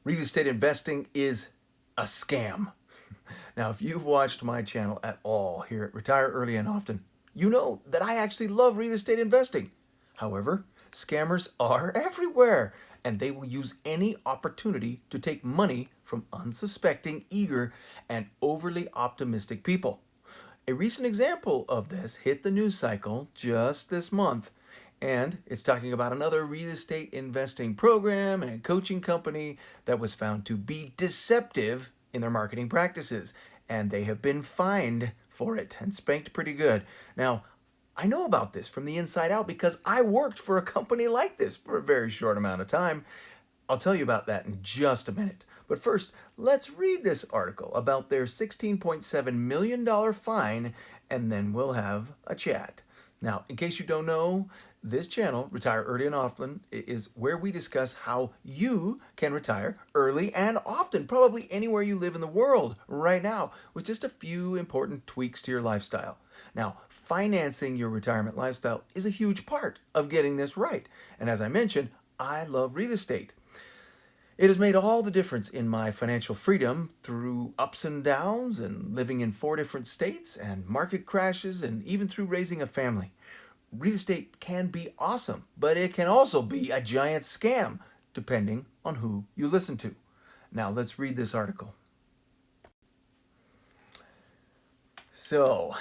Real estate investing is a scam. Now, if you've watched my channel at all here at Retire Early and Often, you know that I actually love real estate investing. However, scammers are everywhere, and they will use any opportunity to take money from unsuspecting, eager, and overly optimistic people. A recent example of this hit the news cycle just this month, and it's talking about another real estate investing program and coaching company that was found to be deceptive in their marketing practices, and they have been fined for it and spanked pretty good. Now, I know about this from the inside out because I worked for a company like this for a very short amount of time. I'll tell you about that in just a minute. But first, let's read this article about their $16.7 million fine, and then we'll have a chat. Now, in case you don't know, this channel, Retire Early and Often, is where we discuss how you can retire early and often, probably anywhere you live in the world right now, with just a few important tweaks to your lifestyle. Now, financing your retirement lifestyle is a huge part of getting this right. And as I mentioned, I love real estate. It has made all the difference in my financial freedom through ups and downs and living in 4 different states and market crashes and even through raising a family. Real estate can be awesome, but it can also be a giant scam, depending on who you listen to. Now let's read this article. So,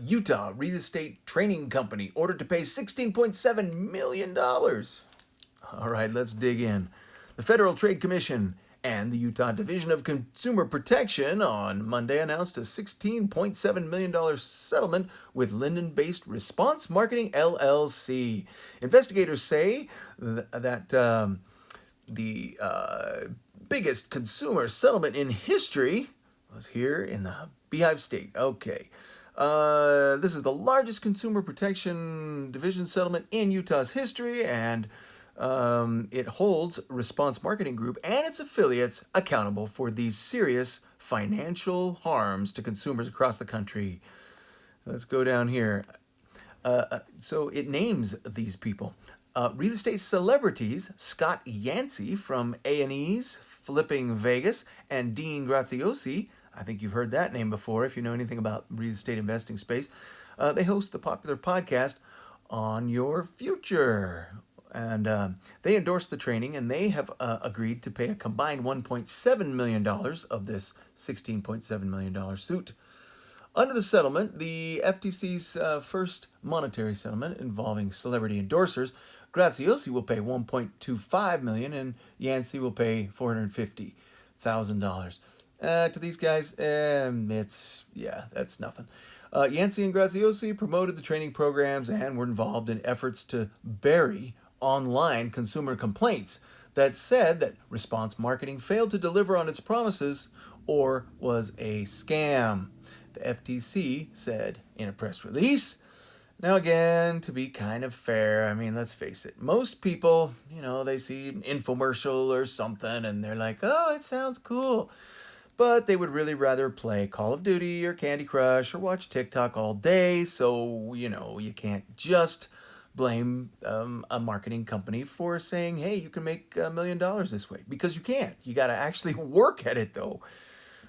Utah real estate training company ordered to pay $16.7 million. All right, let's dig in. The Federal Trade Commission and the Utah Division of Consumer Protection on Monday announced a $16.7 million settlement with Linden-based Response Marketing LLC. Investigators say that the biggest consumer settlement in history was here in the Beehive State. Okay. This is the largest consumer protection division settlement in Utah's history, and it holds Response Marketing Group and its affiliates accountable for these serious financial harms to consumers across the country. Let's go down here. So it names these people. Real estate celebrities Scott Yancey from A&E's Flipping Vegas and Dean Graziosi. I think you've heard that name before if you know anything about real estate investing space. They host the popular podcast On Your Future. And they endorsed the training, and they have agreed to pay a combined $1.7 million of this $16.7 million suit. Under the settlement, the FTC's first monetary settlement involving celebrity endorsers, Graziosi will pay $1.25 million, and Yancey will pay $450,000. To these guys, that's nothing. Yancey and Graziosi promoted the training programs and were involved in efforts to bury online consumer complaints that said that Response Marketing failed to deliver on its promises or was a scam, the FTC said in a press release. Now again, to be kind of fair, I mean, let's face it, most people, they see an infomercial or something and they're like, oh, it sounds cool. But they would really rather play Call of Duty or Candy Crush or watch TikTok all day, so, you can't just blame a marketing company for saying, hey, you can make $1 million this way, because you can't. You got to actually work at it, though.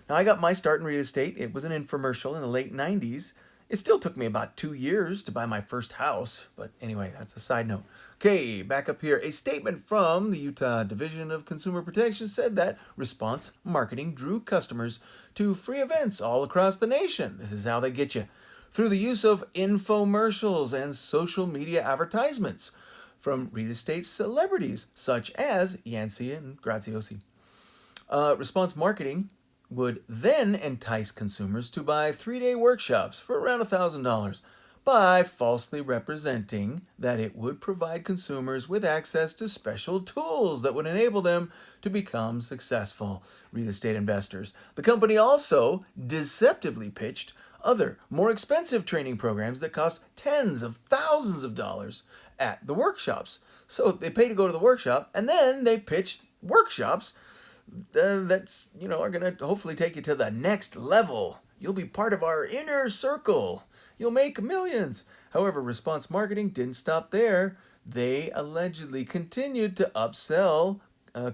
Now, I got my start in real estate. It was an infomercial in the late 90s. It still took me about 2 years to buy my first house. But anyway, that's a side note. Okay, back up here. A statement from the Utah Division of Consumer Protection said that Response Marketing drew customers to free events all across the nation. This is how they get you. Through the use of infomercials and social media advertisements from real estate celebrities such as Yancey and Graziosi. Response Marketing would then entice consumers to buy 3-day workshops for around $1,000 by falsely representing that it would provide consumers with access to special tools that would enable them to become successful real estate investors. The company also deceptively pitched other, more expensive training programs that cost tens of thousands of dollars at the workshops. So they pay to go to the workshop, and then they pitch workshops that's, are going to hopefully take you to the next level. You'll be part of our inner circle. You'll make millions. However, Response Marketing didn't stop there. They allegedly continued to upsell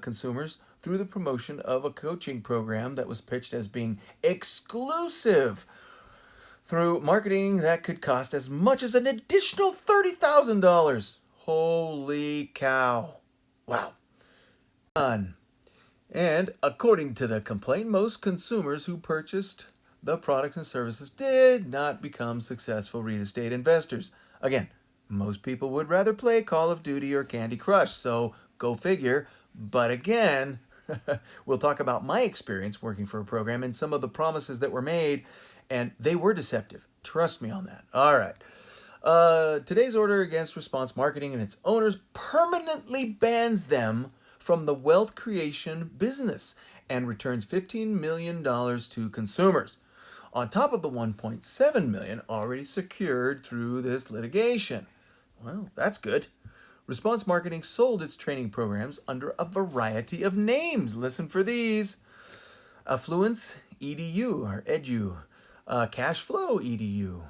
consumers through the promotion of a coaching program that was pitched as being exclusive through marketing that could cost as much as an additional $30,000. Holy cow. Wow. Done. And according to the complaint, most consumers who purchased the products and services did not become successful real estate investors. Again, most people would rather play Call of Duty or Candy Crush, so go figure. But again, we'll talk about my experience working for a program and some of the promises that were made, and they were deceptive. Trust me on that. All right. Today's order against response marketing and its owners permanently bans them from the wealth creation business and returns $15 million to consumers, on top of the $1.7 million already secured through this litigation. Well, that's good. Response Marketing sold its training programs under a variety of names. Listen for these: Affluence EDU or Edu, Cashflow EDU,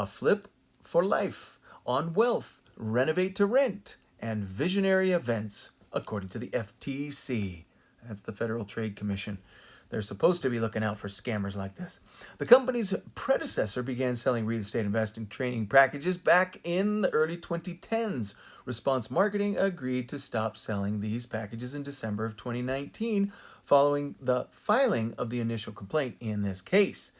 Flip for Life, On Wealth, Renovate to Rent, and Visionary Events, according to the FTC. That's the Federal Trade Commission. They're supposed to be looking out for scammers like this. The company's predecessor began selling real estate investing training packages back in the early 2010s. Response Marketing agreed to stop selling these packages in December of 2019, following the filing of the initial complaint in this case.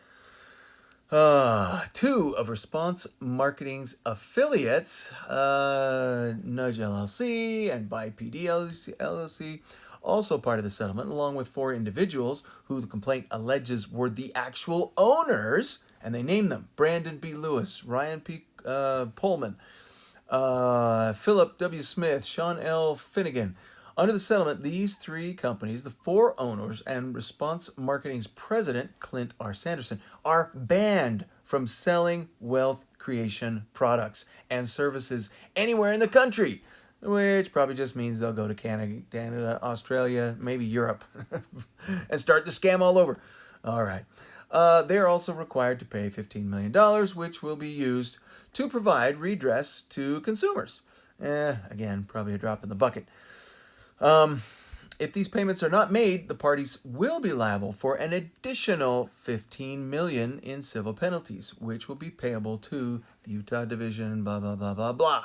Two of Response Marketing's affiliates, Nudge LLC and Buy PD LLC, also part of the settlement, along with 4 individuals who the complaint alleges were the actual owners, and they name them: Brandon B. Lewis, Ryan P. Pullman, Philip W. Smith, Sean L. Finnegan. Under the settlement, these 3 companies, the 4 owners, and Response Marketing's president, Clint R. Sanderson, are banned from selling wealth creation products and services anywhere in the country, which probably just means they'll go to Canada, Australia, maybe Europe, and start to scam all over. All right. They're also required to pay $15 million, which will be used to provide redress to consumers. Again, probably a drop in the bucket. If these payments are not made, the parties will be liable for an additional $15 million in civil penalties, which will be payable to the Utah Division, blah, blah, blah, blah, blah.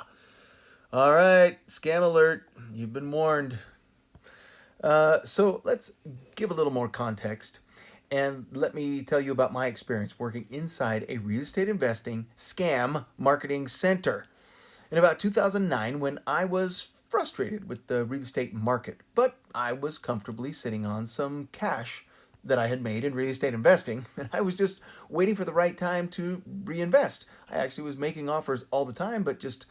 All right, scam alert. You've been warned. So let's give a little more context, and let me tell you about my experience working inside a real estate investing scam marketing center in about 2009, when I was frustrated with the real estate market, but I was comfortably sitting on some cash that I had made in real estate investing, and I was just waiting for the right time to reinvest. I actually was making offers all the time, but just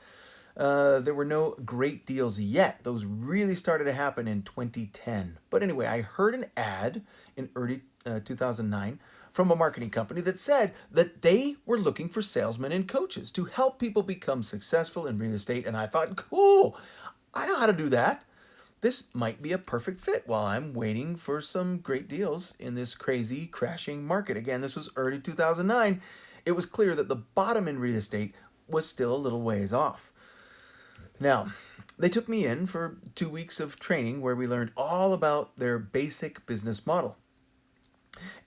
there were no great deals yet. Those really started to happen in 2010. But anyway, I heard an ad in early 2009 from a marketing company that said that they were looking for salesmen and coaches to help people become successful in real estate. And I thought, cool, I know how to do that. This might be a perfect fit while I'm waiting for some great deals in this crazy crashing market. Again, this was early 2009. It was clear that the bottom in real estate was still a little ways off. Now, they took me in for 2 weeks of training where we learned all about their basic business model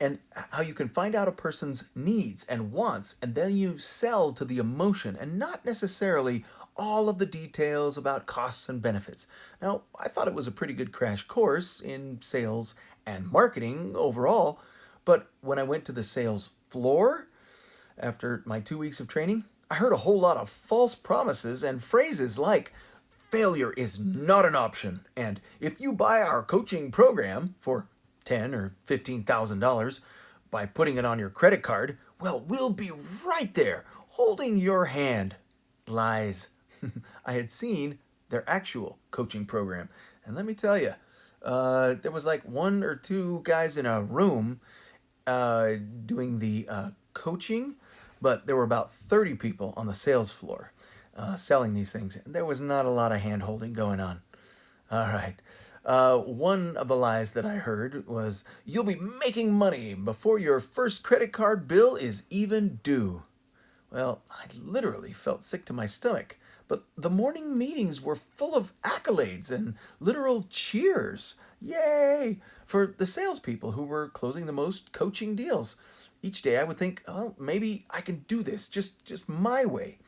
and how you can find out a person's needs and wants, and then you sell to the emotion and not necessarily all of the details about costs and benefits. Now, I thought it was a pretty good crash course in sales and marketing overall, but when I went to the sales floor after my 2 weeks of training, I heard a whole lot of false promises and phrases like, failure is not an option, and if you buy our coaching program for $10,000 or $15,000 by putting it on your credit card, well, we'll be right there holding your hand. Lies. I had seen their actual coaching program, and let me tell you, there was like 1 or 2 guys in a room doing the coaching, but there were about 30 people on the sales floor selling these things, and there was not a lot of hand-holding going on. All right. One of the lies that I heard was, you'll be making money before your first credit card bill is even due. Well, I literally felt sick to my stomach, But the morning meetings were full of accolades and literal cheers. Yay! For the salespeople who were closing the most coaching deals. Each day I would think, oh, maybe I can do this just my way.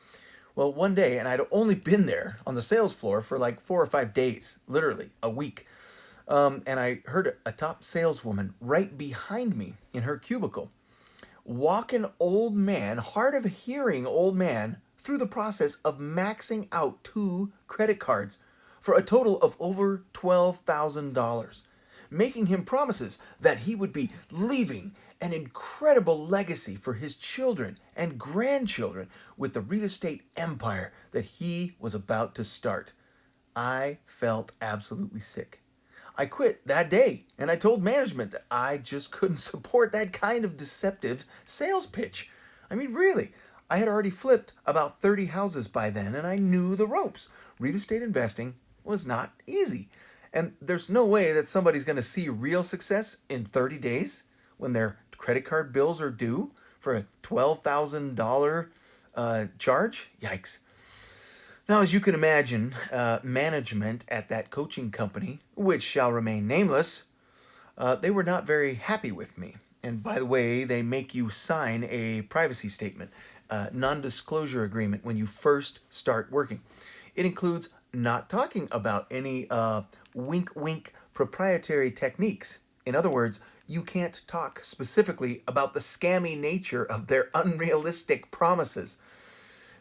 Well, one day, and I'd only been there on the sales floor for like 4 or 5 days, literally a week. And I heard a top saleswoman right behind me in her cubicle walk an old man, hard of hearing old man, through the process of maxing out 2 credit cards for a total of over $12,000, making him promises that he would be leaving an incredible legacy for his children and grandchildren with the real estate empire that he was about to start. I felt absolutely sick. I quit that day and I told management that I just couldn't support that kind of deceptive sales pitch. I mean, really, I had already flipped about 30 houses by then and I knew the ropes. Real estate investing was not easy. And there's no way that somebody's going to see real success in 30 days when their credit card bills are due for a $12,000 charge. Yikes. Now, as you can imagine, management at that coaching company, which shall remain nameless, they were not very happy with me. And by the way, they make you sign a privacy statement, non-disclosure agreement when you first start working. It includes not talking about any wink-wink proprietary techniques. In other words, you can't talk specifically about the scammy nature of their unrealistic promises.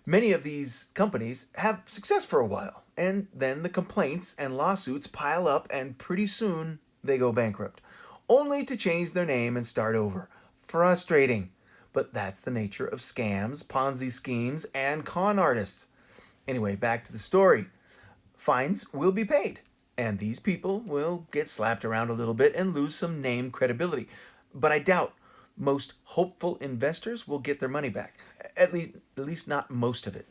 Many of these companies have success for a while, and then the complaints and lawsuits pile up, and pretty soon they go bankrupt, only to change their name and start over. Frustrating, but that's the nature of scams, Ponzi schemes, and con artists. Anyway, back to the story. Fines will be paid, and these people will get slapped around a little bit and lose some name credibility. But I doubt most hopeful investors will get their money back. At least not most of it.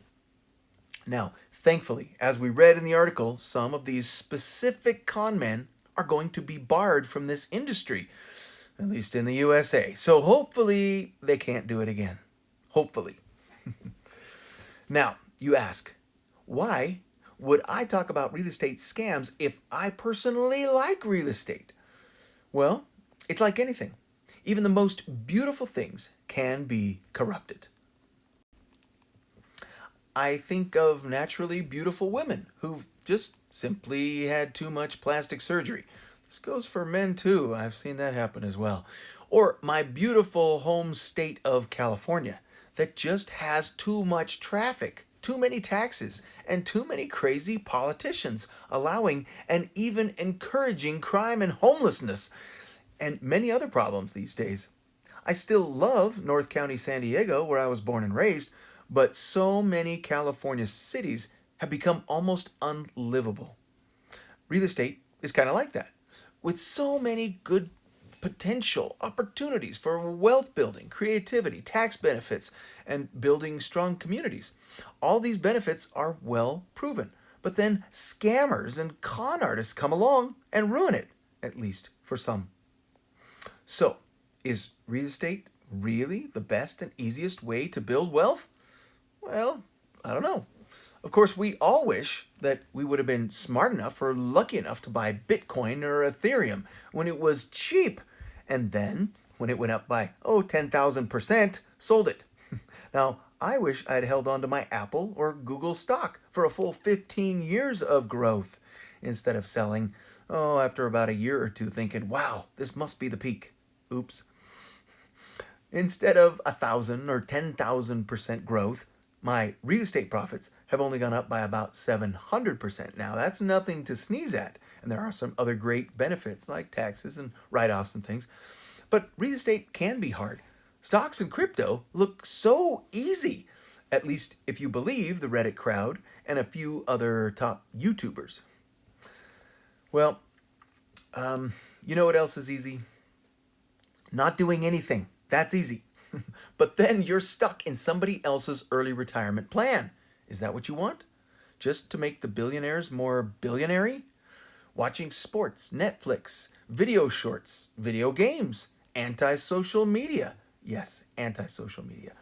Now, thankfully, as we read in the article, some of these specific con men are going to be barred from this industry, at least in the USA. So hopefully they can't do it again. Hopefully. Now, you ask, why would I talk about real estate scams if I personally like real estate? Well, it's like anything. Even the most beautiful things can be corrupted. I think of naturally beautiful women who've just simply had too much plastic surgery. This goes for men too. I've seen that happen as well. Or my beautiful home state of California that just has too much traffic, too many taxes, and too many crazy politicians allowing and even encouraging crime and homelessness, and many other problems these days. I still love North County, San Diego, where I was born and raised, but so many California cities have become almost unlivable. Real estate is kind of like that, with so many good potential opportunities for wealth building, creativity, tax benefits, and building strong communities. All these benefits are well proven, but then scammers and con artists come along and ruin it, at least for some. So, is real estate really the best and easiest way to build wealth? Well, I don't know. Of course, we all wish that we would have been smart enough or lucky enough to buy Bitcoin or Ethereum when it was cheap, and then, when it went up by, 10,000%, sold it. Now, I wish I'd held on to my Apple or Google stock for a full 15 years of growth instead of selling, after about a year or two thinking, wow, this must be the peak. Oops. Instead of 1,000 or 10,000% growth, my real estate profits have only gone up by about 700%. Now, that's nothing to sneeze at, and there are some other great benefits like taxes and write-offs and things. But real estate can be hard. Stocks and crypto look so easy, at least if you believe the Reddit crowd and a few other top YouTubers. Well, you know what else is easy? Not doing anything. That's easy. But then you're stuck in somebody else's early retirement plan. Is that what you want? Just to make the billionaires more billionary? Watching sports, Netflix, video shorts, video games, anti-social media. Yes, anti-social media.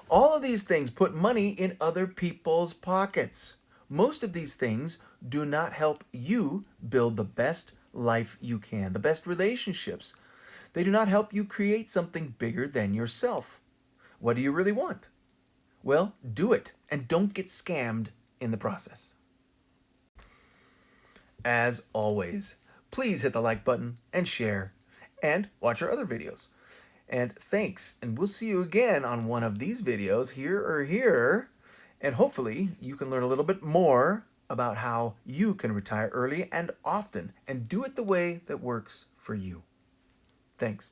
All of these things put money in other people's pockets. most of these things do not help you build the best life you can, the best relationships. They do not help you create something bigger than yourself. What do you really want? Well, do it and don't get scammed in the process. As always, please hit the like button and share and watch our other videos. And thanks, and we'll see you again on one of these videos here or here. And hopefully you can learn a little bit more about how you can retire early and often and do it the way that works for you. Thanks.